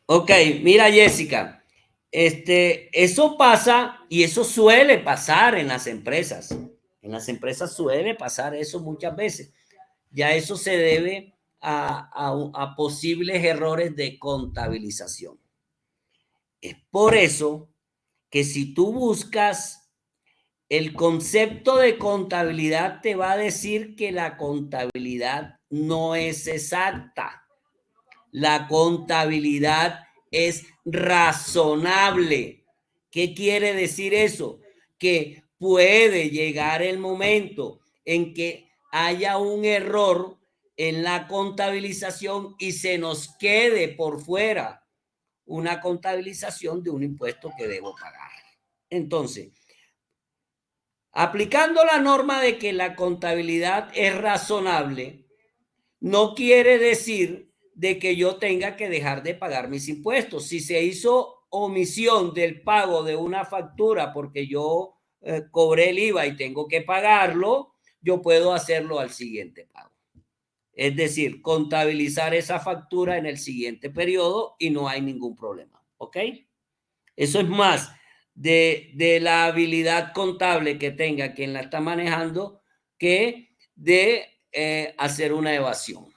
Ok, mira Jessica, eso pasa y eso suele pasar en las empresas. En las empresas suele pasar eso muchas veces. Ya eso se debe a posibles errores de contabilización. Es por eso que si tú buscas el concepto de contabilidad, te va a decir que la contabilidad no es exacta. La contabilidad es razonable. ¿Qué quiere decir eso? Que puede llegar el momento en que haya un error en la contabilización y se nos quede por fuera una contabilización de un impuesto que debo pagar. Entonces, aplicando la norma de que la contabilidad es razonable, no quiere decir de que yo tenga que dejar de pagar mis impuestos. Si se hizo omisión del pago de una factura porque yo cobré el IVA y tengo que pagarlo, yo puedo hacerlo al siguiente pago. Es decir, contabilizar esa factura en el siguiente periodo y no hay ningún problema. ¿Ok? Eso es más de la habilidad contable que tenga quien la está manejando que de hacer una evasión,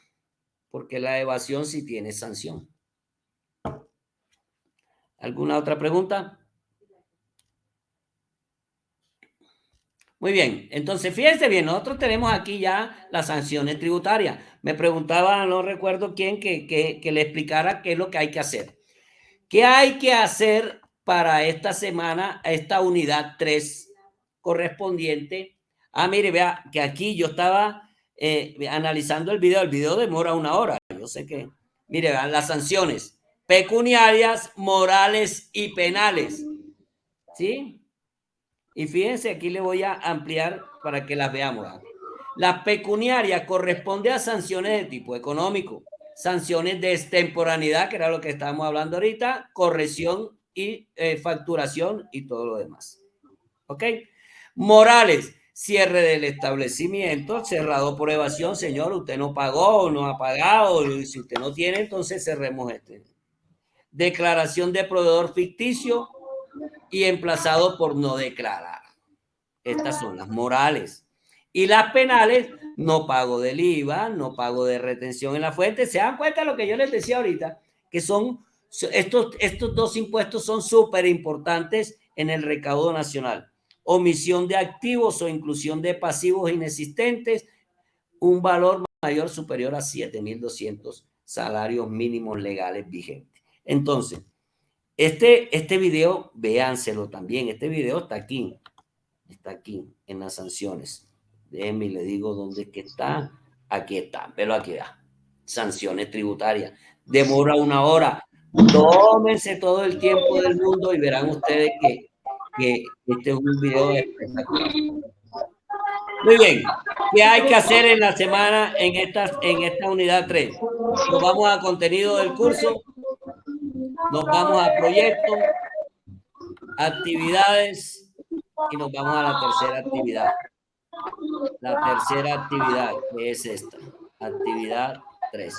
porque la evasión sí tiene sanción. ¿Alguna otra pregunta? Muy bien, entonces fíjense bien, nosotros tenemos aquí ya las sanciones tributarias. Me preguntaba, no recuerdo quién, que le explicara qué es lo que hay que hacer. ¿Qué hay que hacer para esta semana, esta unidad 3 correspondiente? Mire, vea que aquí yo estaba analizando el video demora 1 hora, yo sé que, mire, vean las sanciones pecuniarias, morales y penales, ¿sí? Y fíjense, aquí le voy a ampliar para que las veamos. La pecuniaria corresponde a sanciones de tipo económico, sanciones de extemporaneidad, que era lo que estábamos hablando ahorita, corrección y facturación y todo lo demás. ¿Ok? Morales, cierre del establecimiento, cerrado por evasión, señor, usted no pagó, no ha pagado, y si usted no tiene, entonces cerremos este. Declaración de proveedor ficticio y emplazado por no declarar. Estas son las morales. Y las penales, no pago del IVA, no pago de retención en la fuente. ¿Se dan cuenta de lo que yo les decía ahorita? Que son estos dos impuestos son súper importantes en el recaudo nacional. Omisión de activos o inclusión de pasivos inexistentes, un valor mayor superior a 7.200 salarios mínimos legales vigentes. Entonces, este video, véanselo también. Este video está aquí en las sanciones. Déjenme, le digo dónde es que está. Aquí está, pero aquí está. Sanciones tributarias. Demora 1 hora. Tómense todo el tiempo del mundo y verán ustedes que este es un video espectacular. Muy bien. ¿Qué hay que hacer en la semana en esta unidad 3? Nos vamos a contenido del curso, nos vamos a proyectos, actividades y nos vamos a la tercera actividad. La tercera actividad, que es esta, actividad 3.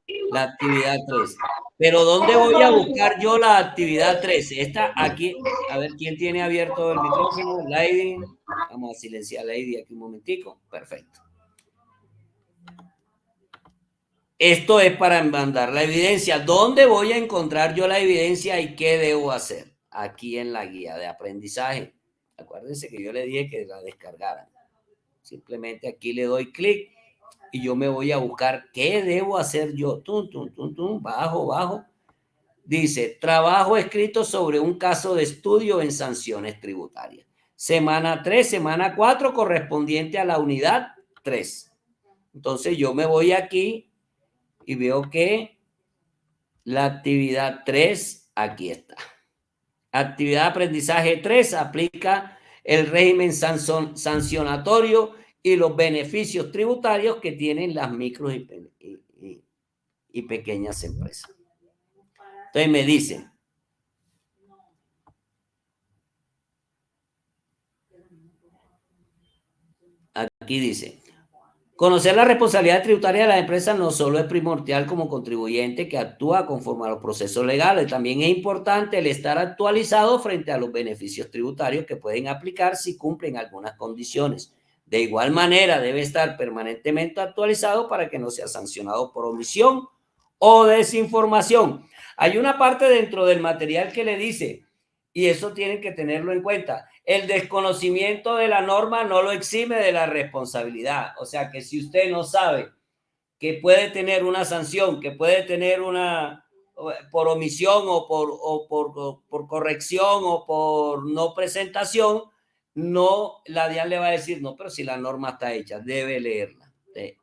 ¿Sí? La actividad 3. Pero ¿dónde voy a buscar yo la actividad 3? Esta aquí, a ver quién tiene abierto el micrófono, Lady. Vamos a silenciar a Lady aquí un momentico. Perfecto. Esto es para mandar la evidencia. ¿Dónde voy a encontrar yo la evidencia y qué debo hacer? Aquí en la guía de aprendizaje. Acuérdense que yo le dije que la descargaran. Simplemente aquí le doy clic y yo me voy a buscar qué debo hacer yo. Tum, tum, tum, tum, bajo, bajo. Dice, trabajo escrito sobre un caso de estudio en sanciones tributarias. Semana 3, semana 4, correspondiente a la unidad 3. Entonces yo me voy aquí y veo que la actividad 3, aquí está. Actividad de aprendizaje 3 aplica el régimen sancionatorio y los beneficios tributarios que tienen las micros y pequeñas empresas. Entonces me dice, aquí dice, Conocer la responsabilidad tributaria de las empresas no solo es primordial como contribuyente que actúa conforme a los procesos legales, también es importante el estar actualizado frente a los beneficios tributarios que pueden aplicar si cumplen algunas condiciones. De igual manera, debe estar permanentemente actualizado para que no sea sancionado por omisión o desinformación. Hay una parte dentro del material que le dice, y eso tienen que tenerlo en cuenta, el desconocimiento de la norma no lo exime de la responsabilidad. O sea que si usted no sabe que puede tener una sanción, que puede tener una por omisión por corrección o por no presentación, no, la DIAN le va a decir, no, pero si la norma está hecha, debe leerla.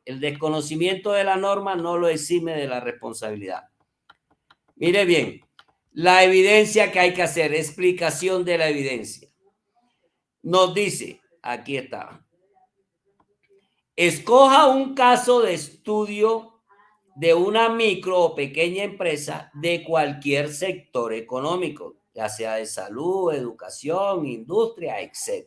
El desconocimiento de la norma no lo exime de la responsabilidad. Mire bien, la evidencia que hay que hacer, explicación de la evidencia. Nos dice, aquí está, escoja un caso de estudio de una micro o pequeña empresa de cualquier sector económico, ya sea de salud, educación, industria, etc.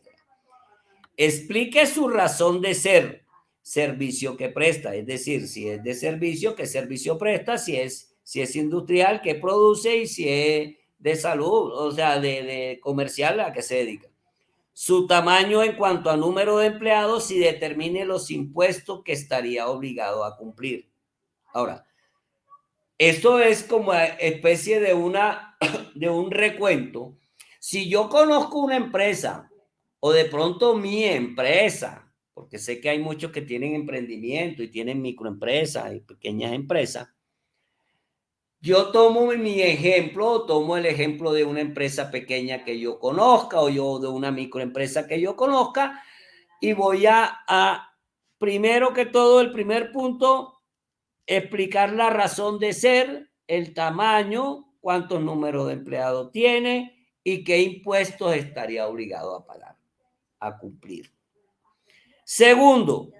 Explique su razón de ser, servicio que presta, es decir, si es de servicio, qué servicio presta, si es industrial, qué produce, y si es de salud, o sea, de comercial, a qué se dedica. Su tamaño en cuanto a número de empleados y determine los impuestos que estaría obligado a cumplir. Ahora, esto es como especie de un recuento. Si yo conozco una empresa o de pronto mi empresa, porque sé que hay muchos que tienen emprendimiento y tienen microempresas y pequeñas empresas, yo tomo mi ejemplo, tomo el ejemplo de una empresa pequeña que yo conozca o yo de una microempresa que yo conozca y voy a primero que todo, el primer punto, explicar la razón de ser, el tamaño, cuántos números de empleados tiene y qué impuestos estaría obligado a pagar, a cumplir. Segundo,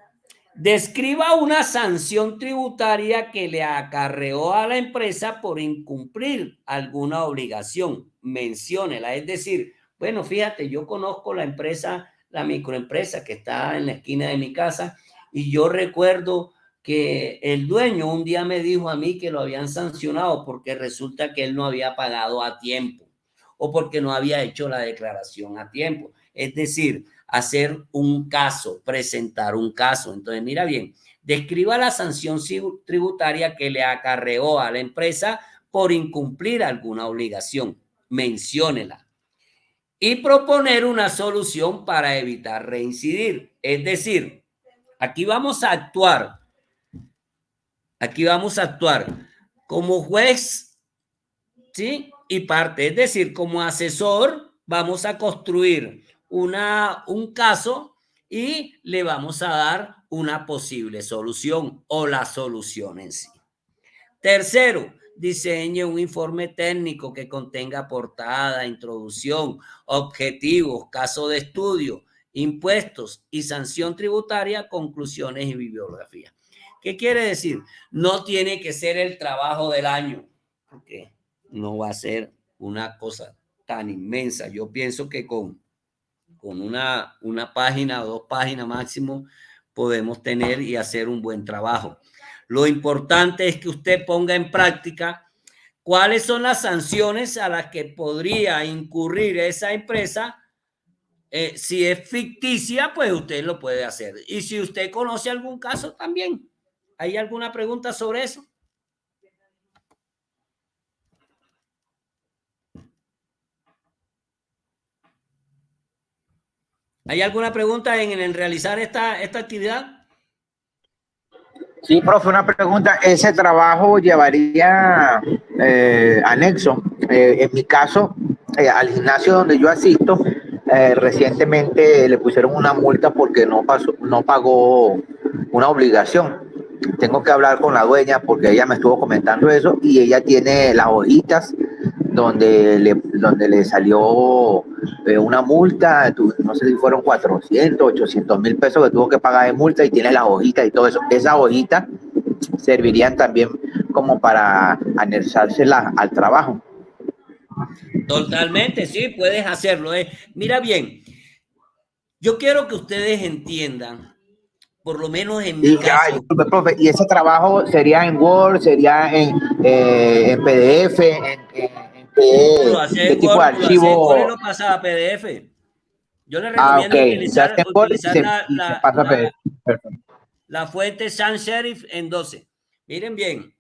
describa una sanción tributaria que le acarreó a la empresa por incumplir alguna obligación. Menciónela, es decir, bueno, fíjate, yo conozco la empresa, la microempresa que está en la esquina de mi casa y yo recuerdo que el dueño un día me dijo a mí que lo habían sancionado porque resulta que él no había pagado a tiempo o porque no había hecho la declaración a tiempo. Es decir, hacer un caso, presentar un caso. Entonces, mira bien, describa la sanción tributaria que le acarreó a la empresa por incumplir alguna obligación. Menciónela. Y proponer una solución para evitar reincidir. Es decir, aquí vamos a actuar como juez, ¿sí? Y parte, es decir, como asesor, vamos a construir un caso y le vamos a dar una posible solución o la solución en sí. Tercero, diseñe un informe técnico que contenga portada, introducción, objetivos, caso de estudio, impuestos y sanción tributaria, conclusiones y bibliografía. ¿Qué quiere decir? No tiene que ser el trabajo del año, porque no va a ser una cosa tan inmensa. Yo pienso que con una página o 2 páginas máximo podemos tener y hacer un buen trabajo. Lo importante es que usted ponga en práctica cuáles son las sanciones a las que podría incurrir esa empresa. Si es ficticia, pues usted lo puede hacer. Y si usted conoce algún caso también. ¿Hay alguna pregunta sobre eso? ¿Hay alguna pregunta en realizar esta actividad? Sí, profe, una pregunta. ¿Ese trabajo llevaría anexo? En mi caso, al gimnasio donde yo asisto, recientemente le pusieron una multa porque no pagó una obligación. Tengo que hablar con la dueña porque ella me estuvo comentando eso y ella tiene las hojitas donde le salió una multa, no sé si fueron 400, 800 mil pesos que tuvo que pagar de multa y tiene las hojitas y todo eso. Esas hojitas servirían también como para anexárselas al trabajo. Totalmente, sí, puedes hacerlo. Mira bien, yo quiero que ustedes entiendan por lo menos en mi caso. Disculpe, profe, ¿y ese trabajo sería en Word, sería en PDF, Lo hace qué en tipo de Word, lo hace en Word y archivo? lo pasa a PDF. Yo le Ah, ok, recomiendo se hace en Word utilizar y se pasa a PDF. Perfecto. la fuente Sans Serif en 12. Miren bien,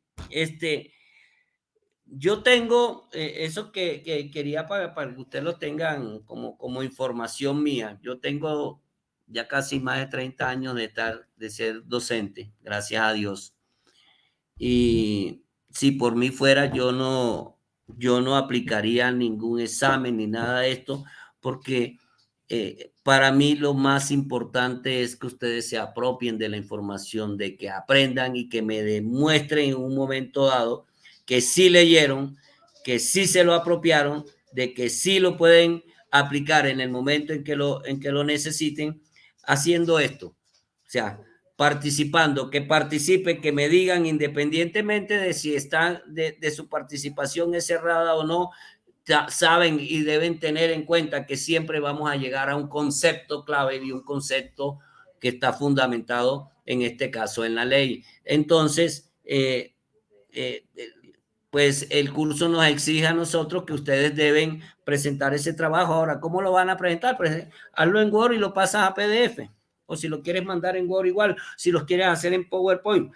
yo tengo eso que quería para que ustedes lo tengan como información mía. Yo tengo ya casi más de 30 años de ser docente, gracias a Dios. Y si por mí fuera, yo no aplicaría ningún examen ni nada de esto, porque para mí lo más importante es que ustedes se apropien de la información, de que aprendan y que me demuestren en un momento dado que sí leyeron, que sí se lo apropiaron, de que sí lo pueden aplicar en el momento en que lo necesiten, haciendo esto. O sea, participando, que participen, que me digan independientemente de si están de su participación es cerrada o no, saben y deben tener en cuenta que siempre vamos a llegar a un concepto clave y un concepto que está fundamentado en este caso en la ley. Entonces, eh, pues el curso nos exige a nosotros que ustedes deben presentar ese trabajo. Ahora, ¿cómo lo van a presentar? Pues hazlo en Word y lo pasas a PDF. O si lo quieres mandar en Word igual, si los quieres hacer en PowerPoint.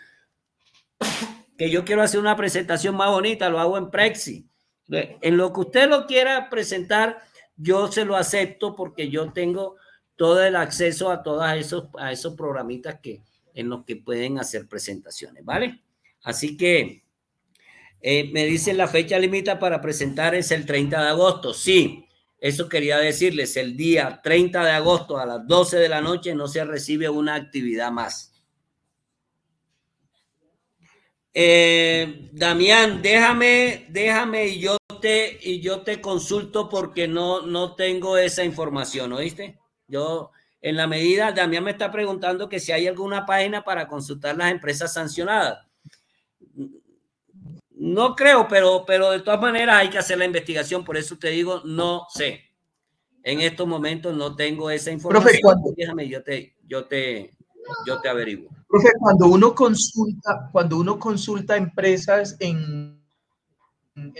Que yo quiero hacer una presentación más bonita, lo hago en Prexy. En lo que usted lo quiera presentar, yo se lo acepto porque yo tengo todo el acceso a todos esos programitas en los que pueden hacer presentaciones, ¿vale? Así que me dicen la fecha límite para presentar es el 30 de agosto. Sí, eso quería decirles, el día 30 de agosto a las 12 de la noche no se recibe una actividad más. Damián, déjame y yo te consulto porque no tengo esa información, ¿oíste? Yo, en la medida, Damián me está preguntando que si hay alguna página para consultar las empresas sancionadas. No creo, pero de todas maneras hay que hacer la investigación, por eso te digo, no sé. En estos momentos no tengo esa Profe, información. Déjame, yo te averiguo. Profe, cuando uno consulta empresas en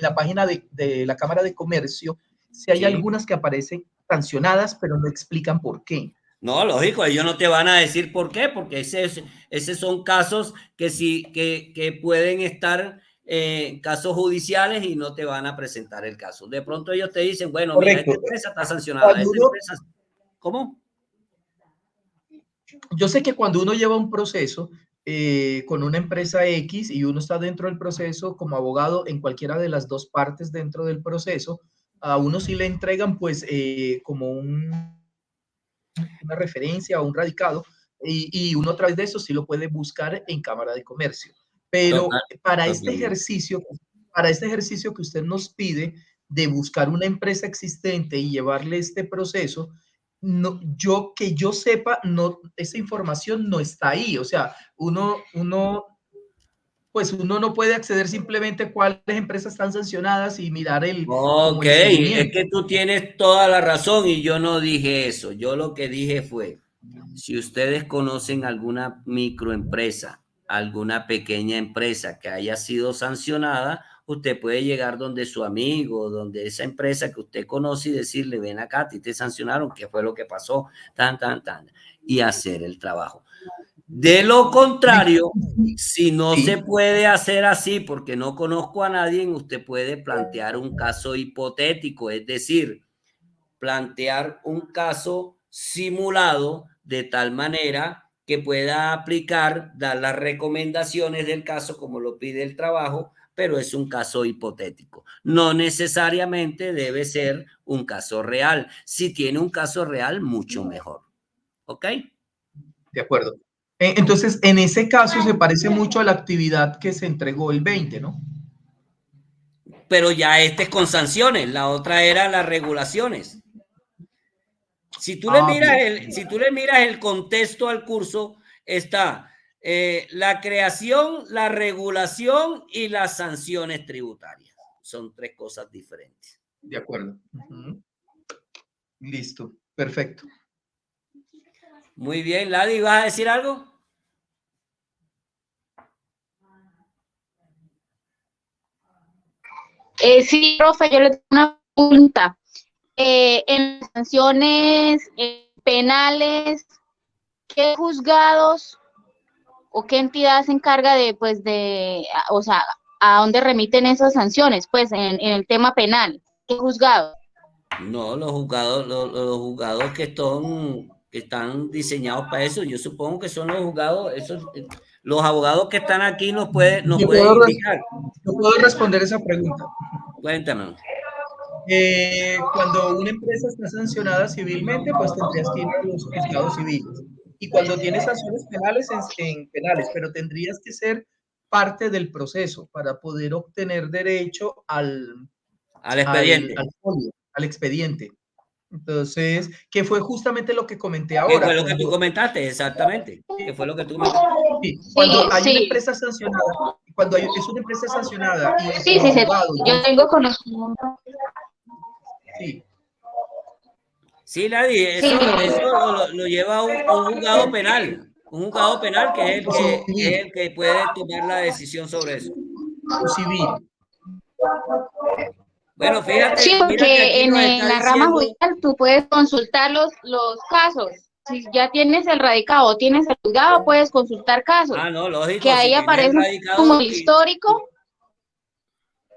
la página de la Cámara de Comercio, si hay Sí. algunas que aparecen sancionadas, pero no explican por qué. No, lógico, ellos no te van a decir por qué, porque esos son casos que sí, que pueden estar casos judiciales y no te van a presentar el caso. De pronto ellos te dicen, bueno, mira, Correcto. esta empresa está sancionada, Cuando esta uno, empresa, ¿cómo? yo sé que cuando uno lleva un proceso con una empresa X y uno está dentro del proceso como abogado en cualquiera de las dos partes dentro del proceso, a uno sí le entregan pues como una referencia o un radicado y uno a través de eso sí lo puede buscar en Cámara de Comercio. Pero Totalmente. para este ejercicio que usted nos pide de buscar una empresa existente y llevarle este proceso, no, que yo sepa, no, esa información no está ahí. O sea, pues uno no puede acceder simplemente a cuáles empresas están sancionadas y mirar como Ok, el es seguimiento. que tú tienes toda la razón y yo no dije eso. Yo lo que dije fue, si ustedes conocen alguna microempresa, alguna pequeña empresa que haya sido sancionada, usted puede llegar donde su amigo, donde esa empresa que usted conoce y decirle, ven acá, te sancionaron, ¿qué fue lo que pasó? Y hacer el trabajo. De lo contrario, si no Sí, se puede hacer así porque no conozco a nadie, usted puede plantear un caso hipotético, es decir, plantear un caso simulado de tal manera que pueda aplicar, dar las recomendaciones del caso como lo pide el trabajo, pero es un caso hipotético. No necesariamente debe ser un caso real. Si tiene un caso real, mucho mejor. ¿Ok? de acuerdo. Entonces, en ese caso se parece mucho a la actividad que se entregó el 20, ¿no? Pero ya este es con sanciones, la otra era las regulaciones. Si tú le miras Bien. el contexto al curso, está la creación, la regulación y las sanciones tributarias. Son tres cosas diferentes. De acuerdo. Uh-huh. Listo. Perfecto. Muy bien, Ladi, ¿vas a decir algo? Sí, profe, yo le tengo una pregunta. En sanciones penales, ¿qué juzgados o qué entidad se encarga de, pues, o sea, a dónde remiten esas sanciones, pues, en el tema penal? ¿Qué juzgado? No, los juzgados que están diseñados para eso, yo supongo que son los juzgados, los abogados que están aquí nos pueden indicar. Yo puedo responder esa pregunta. Cuéntanos. Cuando una empresa está sancionada civilmente, pues tendrías que ir a los juzgados civiles. Y cuando tienes sanciones penales, en penales, pero tendrías que ser parte del proceso para poder obtener derecho Al expediente. al expediente. Entonces, que fue justamente lo que comenté ¿Qué ahora. fue lo que tú comentaste? Exactamente. ¿Qué fue lo que tú comentaste? Sí, cuando hay sí. una empresa sancionada, es una empresa sancionada y Sí, como sí, abogado, yo tengo conocimiento. sí, Sí, Ladi, eso lo lleva un juzgado penal. Un juzgado penal que es civil el que puede tomar la decisión sobre eso. o civil. Bueno, fíjate, Sí, mira que porque aquí nos en está la rama diciendo, judicial tú puedes consultar los casos. Si ya tienes el radicado o tienes el juzgado, puedes consultar casos. no, Que lógico, si ahí tiene el aparece como radicado, el histórico.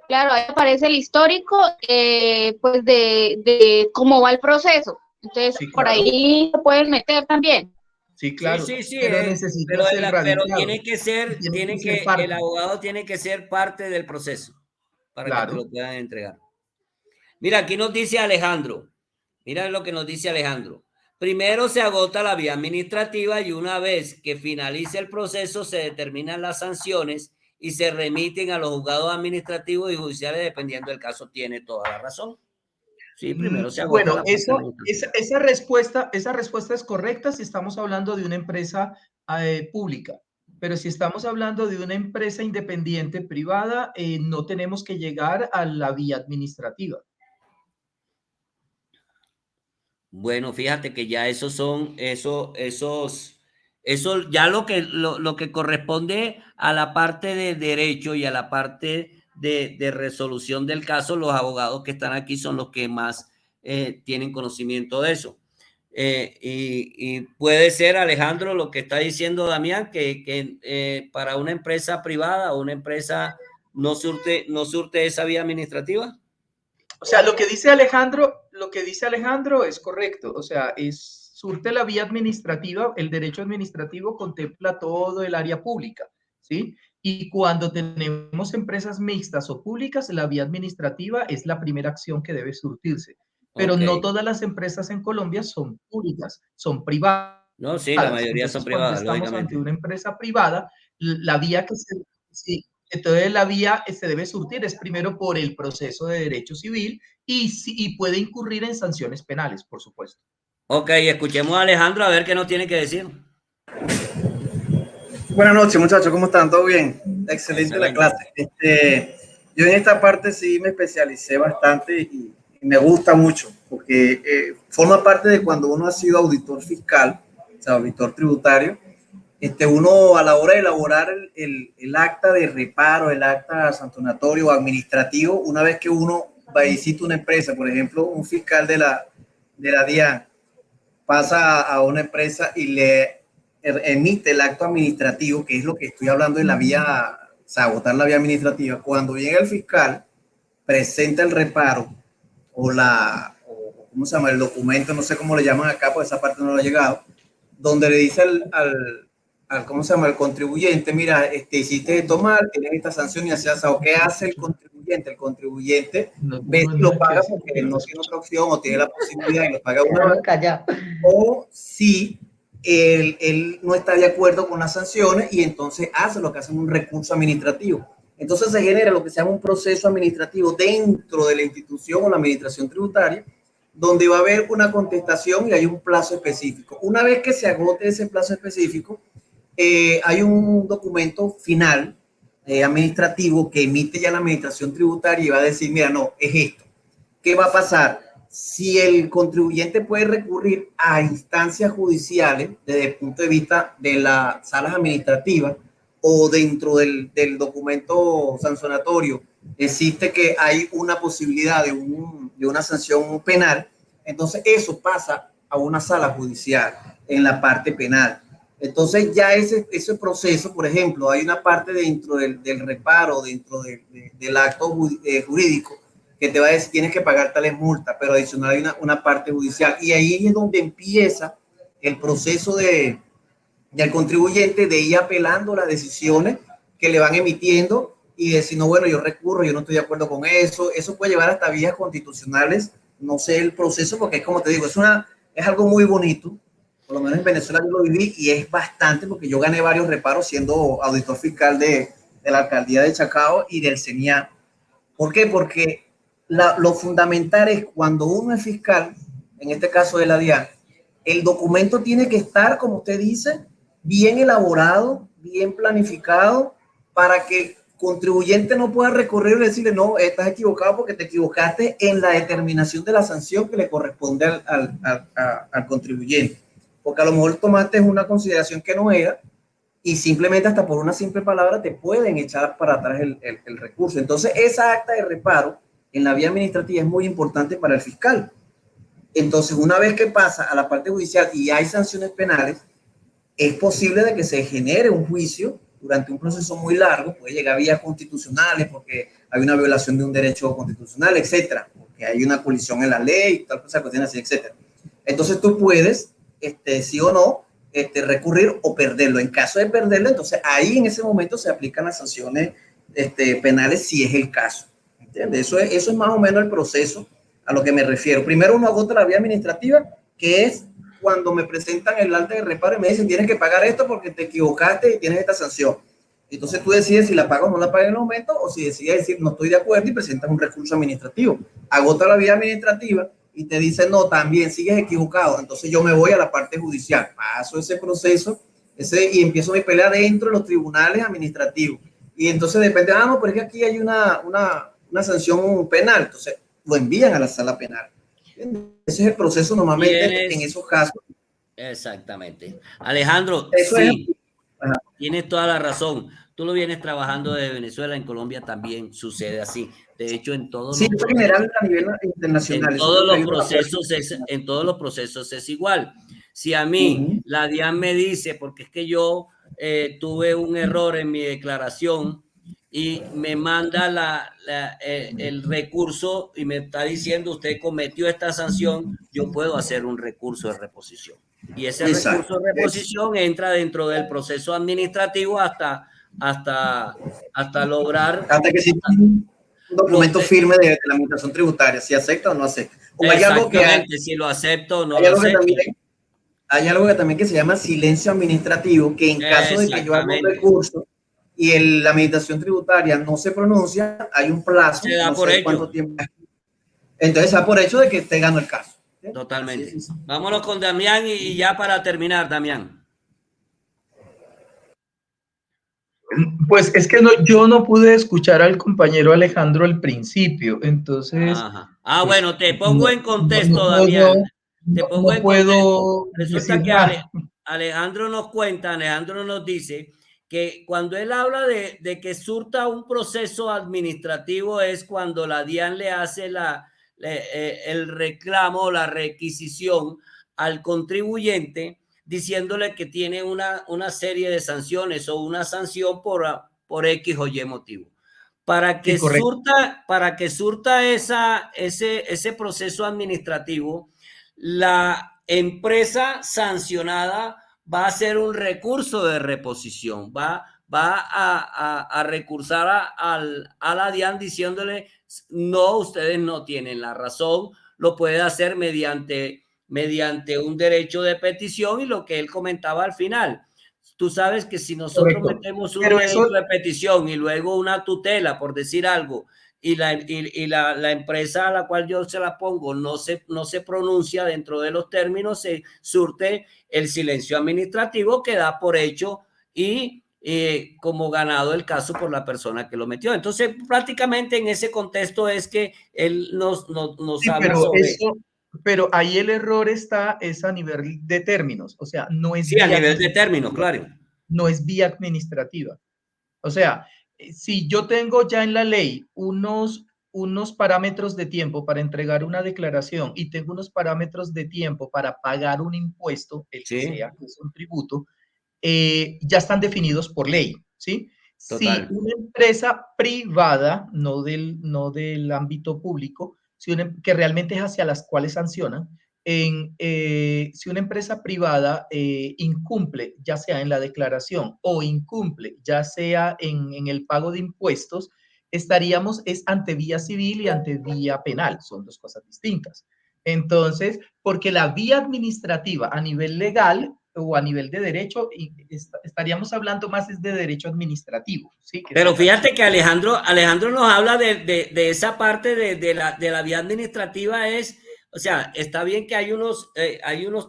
Claro, ahí aparece el histórico, pues de cómo va el proceso. Entonces, Sí, por claro. ahí se pueden meter también. Sí, claro. sí, Pero pero, necesitas el pero radicado. tiene que ser, parte. el abogado tiene que ser parte del proceso para que te Claro. lo puedan entregar. Mira, aquí nos dice Alejandro. Mira lo que nos dice Alejandro. Primero se agota la vía administrativa y una vez que finalice el proceso se determinan las sanciones y se remiten a los juzgados administrativos y judiciales dependiendo del caso. Tiene toda la razón. Sí, primero se agota Bueno, la parte administrativa. esa respuesta es correcta si estamos hablando de una empresa pública. Pero si estamos hablando de una empresa independiente privada, no tenemos que llegar a la vía administrativa. Bueno, fíjate que ya esos son, eso ya lo que corresponde a la parte de derecho y a la parte de resolución del caso, los abogados que están aquí son los que más tienen conocimiento de eso. Y puede ser, Alejandro, lo que está diciendo Damián, que para una empresa privada o una empresa no surte esa vía administrativa. O sea, lo que dice Alejandro es correcto. O sea, surte la vía administrativa, el derecho administrativo contempla todo el área pública, ¿sí? Y cuando tenemos empresas mixtas o públicas, la vía administrativa es la primera acción que debe surtirse. Pero no todas las empresas en Colombia son públicas, son privadas. No, sí, la mayoría Entonces, son cuando privadas, estamos lógicamente. ante una empresa privada, la vía que se... Sí, entonces la vía se debe surtir es primero por el proceso de derecho civil y puede incurrir en sanciones penales, por supuesto. Ok, escuchemos a Alejandro a ver qué nos tiene que decir. Buenas noches, muchachos, ¿cómo están? ¿Todo bien? Excelente la clase. Yo en esta parte sí me especialicé bastante y me gusta mucho porque forma parte de cuando uno ha sido auditor fiscal, o sea, auditor tributario. Uno a la hora de elaborar el acta de reparo, el acta sancionatorio o administrativo, una vez que uno va y visita una empresa, por ejemplo, un fiscal de la DIAN pasa a una empresa y le emite el acto administrativo, que es lo que estoy hablando en la vía, o sea, agotar la vía administrativa. Cuando llega el fiscal, presenta el reparo o ¿cómo se llama? El documento, no sé cómo le llaman acá, pues esa parte no lo ha llegado, donde le dice ¿cómo se llama? El contribuyente, mira, hiciste esto mal, tienes esta sanción y así, o ¿qué hace el contribuyente? El contribuyente ve si lo paga porque no tiene otra opción o tiene la posibilidad y lo paga una vez, o si él no está de acuerdo con las sanciones y entonces hace lo que hacen un recurso administrativo. Entonces se genera lo que se llama un proceso administrativo dentro de la institución o la administración tributaria, donde va a haber una contestación y hay un plazo específico. Una vez que se agote ese plazo específico, hay un documento final administrativo que emite ya la administración tributaria y va a decir, mira, no, es esto. ¿Qué va a pasar? Si el contribuyente puede recurrir a instancias judiciales desde el punto de vista de las salas administrativas o dentro del documento sancionatorio existe que hay una posibilidad de una sanción penal, entonces eso pasa a una sala judicial en la parte penal. Entonces ya ese proceso, por ejemplo, hay una parte dentro del reparo, dentro del acto jurídico, que te va a decir tienes que pagar tales multas, pero adicional hay una parte judicial. Y ahí es donde empieza el proceso del contribuyente de ir apelando las decisiones que le van emitiendo y decir, no, bueno, yo recurro, yo no estoy de acuerdo con eso. Eso puede llevar hasta vías constitucionales. No sé el proceso, porque es como te digo, es algo muy bonito. Por lo menos en Venezuela yo lo viví y es bastante, porque yo gané varios reparos siendo auditor fiscal de la alcaldía de Chacao y del CENIA. ¿Por qué? Porque lo fundamental es cuando uno es fiscal, en este caso de la DIAN, el documento tiene que estar, como usted dice, bien elaborado, bien planificado, para que el contribuyente no pueda recurrir y decirle, no, estás equivocado porque te equivocaste en la determinación de la sanción que le corresponde al contribuyente. Porque a lo mejor tomaste una consideración que no era y simplemente hasta por una simple palabra te pueden echar para atrás el recurso. Entonces, esa acta de reparo en la vía administrativa es muy importante para el fiscal. Entonces, una vez que pasa a la parte judicial y hay sanciones penales, es posible de que se genere un juicio durante un proceso muy largo, puede llegar a vías constitucionales porque hay una violación de un derecho constitucional, etcétera, porque hay una colisión en la ley, tal cosa, cuestiones así, etcétera. Entonces, tú puedes, sí o no, recurrir o perderlo. En caso de perderlo, entonces ahí en ese momento se aplican las sanciones penales si es el caso. ¿Entiendes? Eso es más o menos el proceso a lo que me refiero. Primero uno agota la vía administrativa, que es cuando me presentan el alta de reparo y me dicen tienes que pagar esto porque te equivocaste y tienes esta sanción. Entonces tú decides si la pagas o no la pagas en el momento, o si decides decir no estoy de acuerdo y presentas un recurso administrativo. Agota la vía administrativa y te dicen no, también sigues equivocado. Entonces yo me voy a la parte judicial, paso ese proceso y empiezo mi pelea dentro de los tribunales administrativos. Y entonces depende, no, pero es que aquí hay una sanción penal. Entonces lo envían a la sala penal. Ese es el proceso normalmente en esos casos. Exactamente. Alejandro, tienes toda la razón. Tú lo vienes trabajando desde Venezuela, en Colombia también sucede así. De hecho, en todos los procesos, general a nivel internacional. En todos los procesos es igual. Si a mí la DIAN me dice, porque es que yo tuve un error en mi declaración y me manda el recurso y me está diciendo usted cometió esta sanción, yo puedo hacer un recurso de reposición. Y ese recurso de reposición entra dentro del proceso administrativo hasta lograr... Hasta que sí un documento firme de la administración tributaria, si acepta o no acepta. O hay algo si lo acepto o no lo acepto. Hay algo que también que se llama silencio administrativo, que en caso de que yo haga un recurso y la administración tributaria no se pronuncia, hay un plazo, se da no por sé hecho. Cuánto tiempo. Entonces se da por hecho de que te ganó el caso. ¿Sí? Totalmente. Sí. Vámonos con Damián y ya para terminar, Damián. Pues es que yo no pude escuchar al compañero Alejandro al principio, entonces... Ajá. Bueno, te pongo en contexto, Damián. Te pongo en contexto. Resulta que Alejandro nos dice que cuando él habla de que surta un proceso administrativo es cuando la DIAN le hace el reclamo, la requisición al contribuyente diciéndole que tiene una serie de sanciones o una sanción por X o Y motivo. Para que surta ese proceso administrativo, la empresa sancionada va a hacer un recurso de reposición, va a recursar a la DIAN diciéndole no, ustedes no tienen la razón, lo puede hacer mediante un derecho de petición y lo que él comentaba al final. Tú sabes que si nosotros metemos un derecho de petición y luego una tutela, por decir algo, y la empresa a la cual yo se la pongo no se pronuncia dentro de los términos, se surte el silencio administrativo que da por hecho y como ganado el caso por la persona que lo metió. Entonces, prácticamente en ese contexto es que él nos habla sobre eso. Pero ahí el error es a nivel de términos, o sea, no es a nivel de términos, claro. No es vía administrativa. O sea, si yo tengo ya en la ley unos parámetros de tiempo para entregar una declaración y tengo unos parámetros de tiempo para pagar un impuesto, el que Sí, sea, que es un tributo, ya están definidos por ley, ¿sí? Si total. una empresa privada, no del ámbito público, que realmente es hacia las cuales sancionan, si una empresa privada incumple, ya sea en la declaración o incumple, ya sea en el pago de impuestos, estaríamos ante vía civil y ante vía penal, son dos cosas distintas. Entonces, porque la vía administrativa a nivel legal o a nivel de derecho, estaríamos hablando más es de derecho administrativo, ¿sí? Que Pero son fíjate que Alejandro nos habla de esa parte de la vía administrativa o sea, está bien que hay unos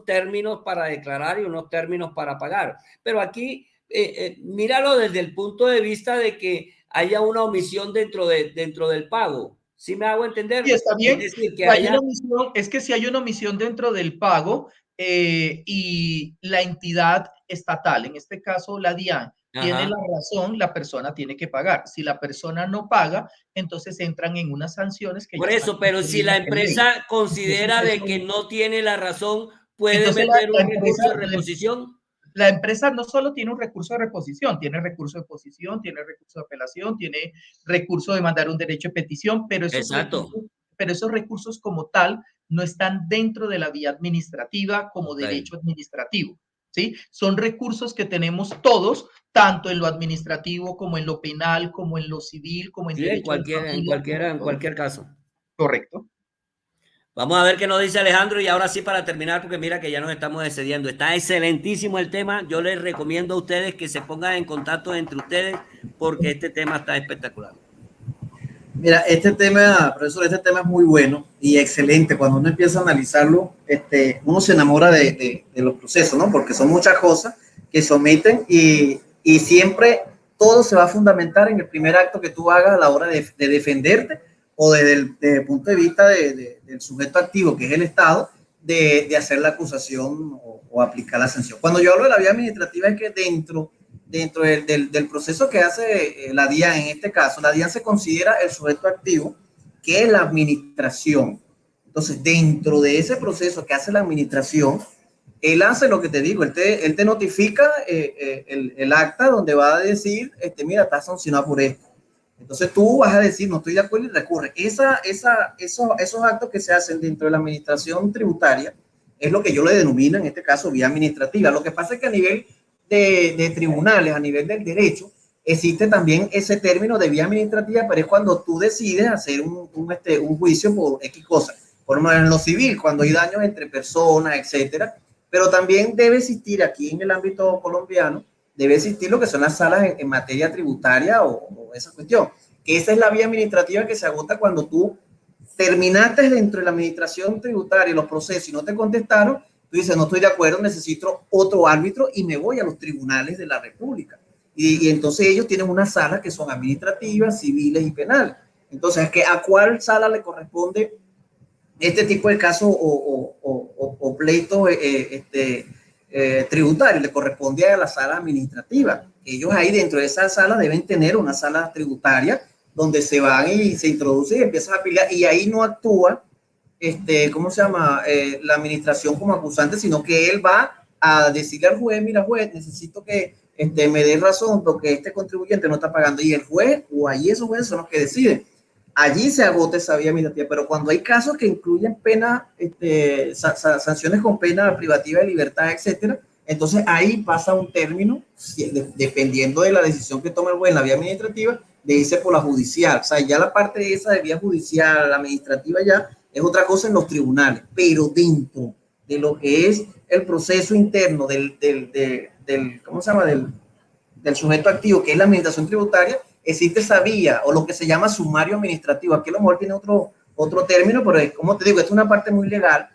términos para declarar y unos términos para pagar, pero aquí míralo desde el punto de vista de que haya una omisión dentro del pago. ¿Sí me hago entender? Sí, está Es bien. decir, que Si hay haya... una omisión, es que si hay una omisión dentro del pago y la entidad estatal, en este caso la DIAN, tiene la Ajá. razón, la persona tiene que pagar. Si la persona no paga, entonces entran en unas sanciones que ya Por están eso, pero si la incluidas en ley. empresa Entonces, considera de eso, que no tiene la razón, puede entonces meter la un empresa, recurso de reposición. la empresa no solo tiene un recurso de reposición, tiene recurso de oposición, tiene recurso de apelación, tiene recurso de mandar un derecho de petición, Exacto. pero esos recursos como tal no están dentro de la vía administrativa como Ok. derecho administrativo, ¿sí? Son recursos que tenemos todos, tanto en lo administrativo como en lo penal, como en lo civil, como en Sí, derecho de familia, en todo. cualquier caso. Correcto. Vamos a ver qué nos dice Alejandro y ahora sí para terminar, porque mira que ya nos estamos excediendo. Está excelentísimo el tema. Yo les recomiendo a ustedes que se pongan en contacto entre ustedes porque este tema está espectacular. Mira, profesor, este tema es muy bueno y excelente. Cuando uno empieza a analizarlo, uno se enamora de los procesos, ¿no? Porque son muchas cosas que se omiten y siempre todo se va a fundamentar en el primer acto que tú hagas a la hora de defenderte o desde el punto de vista del sujeto activo, que es el Estado, de hacer la acusación o aplicar la sanción. Cuando yo hablo de la vía administrativa es que dentro del proceso que hace la DIAN, en este caso, la DIAN se considera el sujeto activo, que es la administración. Entonces, dentro de ese proceso que hace la administración, él hace lo que te digo, él te notifica el acta donde va a decir, mira, estás sancionado por esto. Entonces tú vas a decir, no estoy de acuerdo y recurre. Esos actos que se hacen dentro de la administración tributaria es lo que yo le denomino en este caso vía administrativa. Lo que pasa es que a nivel de tribunales, a nivel del derecho, existe también ese término de vía administrativa, pero es cuando tú decides hacer un juicio por X cosas. Por lo menos en lo civil, cuando hay daños entre personas, etcétera. Pero también debe existir aquí en el ámbito colombiano, debe existir lo que son las salas en materia tributaria o esa cuestión. Que esa es la vía administrativa que se agota cuando tú terminaste dentro de la administración tributaria los procesos y no te contestaron. Tú dices, no estoy de acuerdo, necesito otro árbitro y me voy a los tribunales de la República. Y entonces ellos tienen unas salas que son administrativas, civiles y penales. Entonces, ¿a cuál sala le corresponde este tipo de casos o pleitos tributarios? Le corresponde a la sala administrativa. Ellos ahí dentro de esa sala deben tener una sala tributaria donde se van y se introducen y empiezan a pelear y ahí no actúa ¿cómo se llama? La administración como acusante, sino que él va a decirle al juez, mira juez, necesito que me dé razón porque este contribuyente no está pagando, y el juez o allí esos jueces son los que deciden. Allí se agota esa vía administrativa, pero cuando hay casos que incluyen pena, sanciones con pena privativa de libertad, etcétera, entonces ahí pasa un término, dependiendo de la decisión que tome el juez en la vía administrativa, de irse por la judicial. O sea, ya la parte esa de vía judicial, la administrativa ya es otra cosa en los tribunales, pero dentro de lo que es el proceso interno del ¿cómo se llama? Del sujeto activo, que es la administración tributaria, existe esa vía, o lo que se llama sumario administrativo. Aquí a lo mejor tiene otro término, pero como te digo, es una parte muy legal,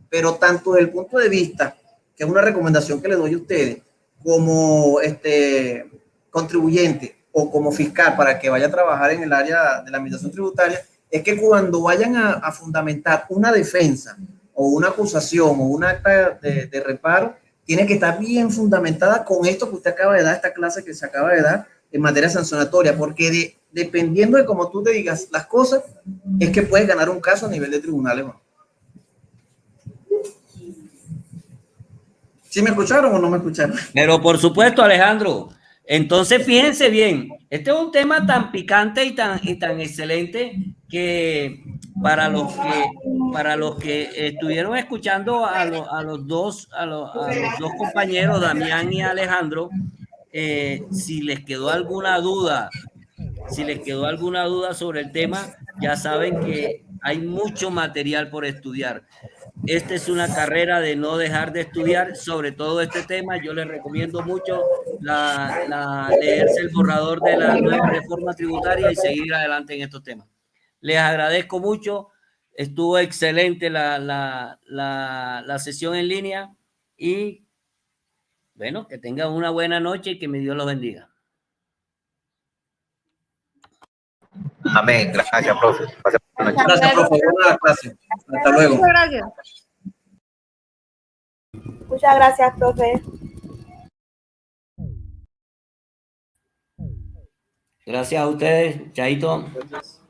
pero tanto desde el punto de vista, que es una recomendación que le doy a ustedes, como contribuyente o como fiscal para que vaya a trabajar en el área de la administración tributaria, es que cuando vayan a fundamentar una defensa o una acusación o un acta de reparo, tiene que estar bien fundamentada con esto que usted acaba de dar, esta clase que se acaba de dar, en materia sancionatoria, porque dependiendo de cómo tú te digas las cosas, es que puedes ganar un caso a nivel de tribunales. ¿Sí me escucharon o no me escucharon? Pero por supuesto, Alejandro. Entonces, fíjense bien, este es un tema tan picante y tan excelente que para los que estuvieron escuchando a los dos compañeros, Damián y Alejandro, si les quedó alguna duda sobre el tema, ya saben que hay mucho material por estudiar. Esta es una carrera de no dejar de estudiar, sobre todo este tema. Yo les recomiendo mucho leerse el borrador de la nueva reforma tributaria y seguir adelante en estos temas. Les agradezco mucho. Estuvo excelente la sesión en línea y bueno, que tengan una buena noche y que mi Dios los bendiga. Amén. Gracias, profe. Gracias, profe. Buena clase. Hasta luego. Muchas gracias. Muchas gracias, profe. Gracias a ustedes, Chaito. Gracias.